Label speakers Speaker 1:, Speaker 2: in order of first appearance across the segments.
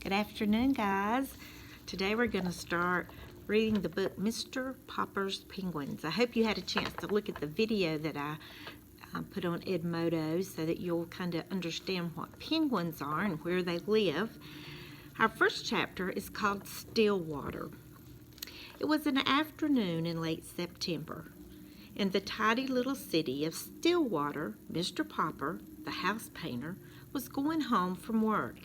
Speaker 1: Good afternoon, guys. Today we're going to start reading the book Mr. Popper's Penguins. I hope you had a chance to look at the video that I put on Edmodo so that you'll kind of understand what penguins are and where they live. Our first chapter is called Stillwater. It was an afternoon in late September. In the tidy little city of Stillwater, Mr. Popper, the house painter, was going home from work.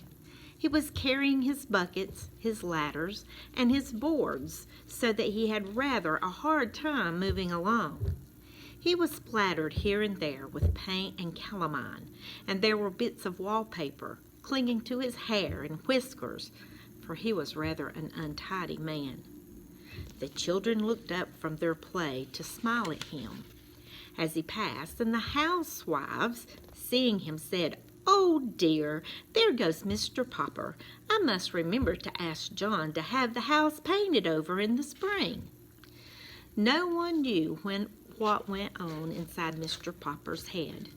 Speaker 1: He was carrying his buckets, his ladders, and his boards so that he had rather a hard time moving along. He was splattered here and there with paint and calamine, and there were bits of wallpaper clinging to his hair and whiskers, for he was rather an untidy man. The children looked up from their play to smile at him as he passed, and the housewives, seeing him, said, "Oh dear, there goes Mr. Popper. I must remember to ask John to have the house painted over in the spring." No one knew what went on inside Mr. Popper's head,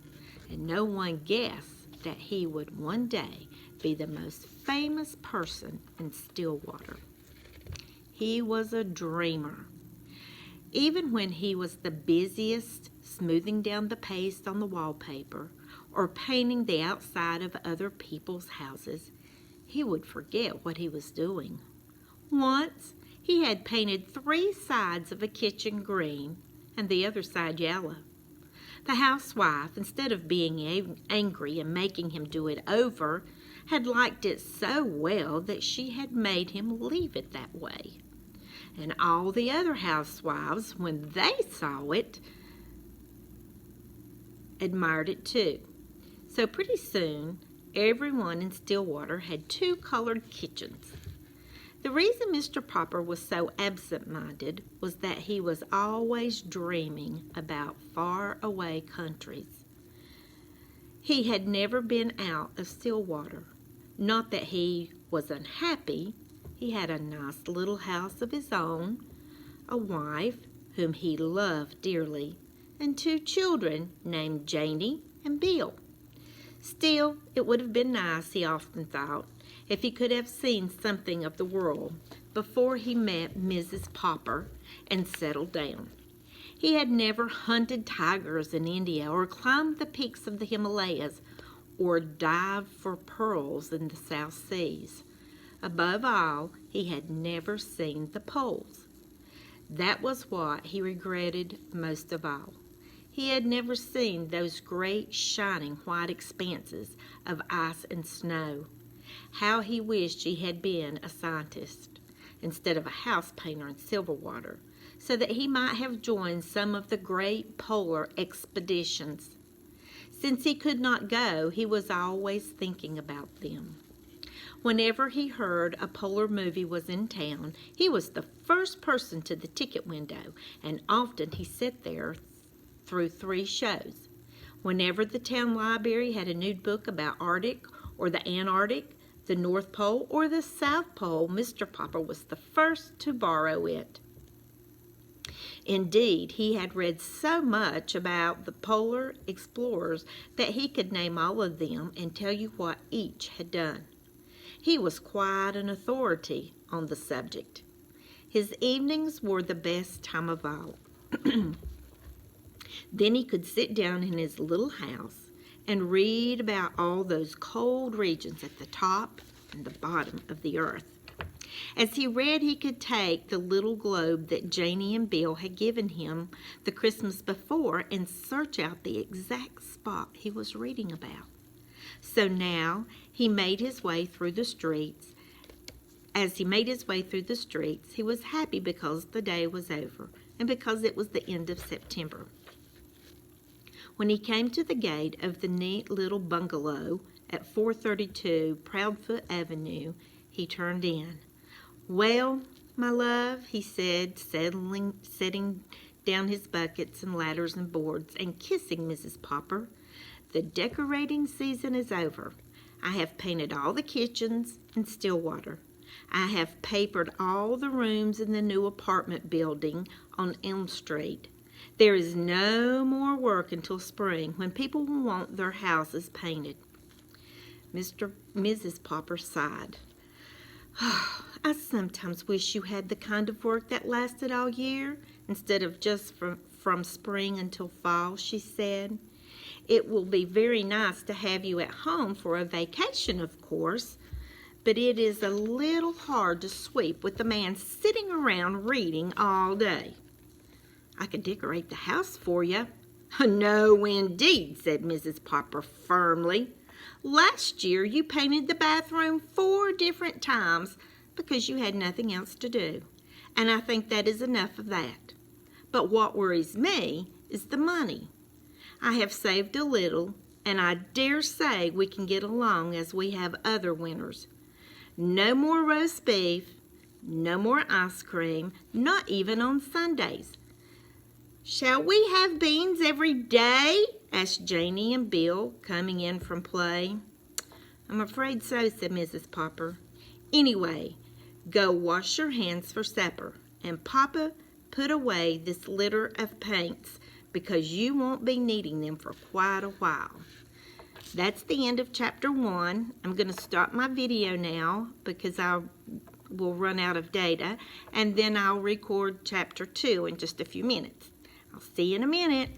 Speaker 1: and no one guessed that he would one day be the most famous person in Stillwater. He was a dreamer. Even when he was the busiest, smoothing down the paste on the wallpaper, or painting the outside of other people's houses, he would forget what he was doing. Once, he had painted 3 sides of a kitchen green and the other side yellow. The housewife, instead of being angry and making him do it over, had liked it so well that she had made him leave it that way. And all the other housewives, when they saw it, admired it too. So pretty soon, everyone in Stillwater had 2 colored kitchens. The reason Mr. Popper was so absent-minded was that he was always dreaming about far-away countries. He had never been out of Stillwater. Not that he was unhappy. He had a nice little house of his own, a wife whom he loved dearly, and 2 children named Janie and Bill. Still, it would have been nice, he often thought, if he could have seen something of the world before he met Mrs. Popper and settled down. He had never hunted tigers in India or climbed the peaks of the Himalayas or dived for pearls in the South Seas. Above all, he had never seen the poles. That was what he regretted most of all. He had never seen those great shining white expanses of ice and snow. How he wished he had been a scientist instead of a house painter in Silverwater, so that he might have joined some of the great polar expeditions. Since he could not go, he was always thinking about them. Whenever he heard a polar movie was in town, he was the first person to the ticket window, and often he sat there through 3 shows. Whenever the town library had a new book about Arctic or the Antarctic, the North Pole or the South Pole, Mr. Popper was the first to borrow it. Indeed, he had read so much about the polar explorers that he could name all of them and tell you what each had done. He was quite an authority on the subject. His evenings were the best time of all. Then he could sit down in his little house and read about all those cold regions at the top and the bottom of the earth. As he read, he could take the little globe that Janie and Bill had given him the Christmas before and search out the exact spot he was reading about. So now he made his way through the streets. As he made his way through the streets, he was happy because the day was over and because it was the end of September. When he came to the gate of the neat little bungalow at 432 Proudfoot Avenue, he turned in. "Well, my love," he said, setting down his buckets and ladders and boards and kissing Mrs. Popper, "the decorating season is over. I have painted all the kitchens in Stillwater. I have papered all the rooms in the new apartment building on Elm Street. There is no more work until spring, when people will want their houses painted." Mrs. Popper sighed. I sometimes wish you had the kind of work that lasted all year instead of just from spring until fall, she said. It will be very nice to have you at home for a vacation, of course, but it is a little hard to sweep with a man sitting around reading all day. I could decorate the house for you. No, indeed, said Mrs. Popper firmly. Last year you painted the bathroom 4 different times because you had nothing else to do, and I think that is enough of that. But what worries me is the money. I have saved a little, and I dare say we can get along as we have other winters. No more roast beef, no more ice cream, not even on Sundays. Shall we have beans every day? Asked Janie and Bill, coming in from play. I'm afraid so, said Mrs. Popper. Anyway, go wash your hands for supper, and Papa, put away this litter of paints because you won't be needing them for quite a while. That's the end of chapter 1. I'm going to stop my video now because I will run out of data, and then I'll record chapter 2 in just a few minutes. I'll see you in a minute.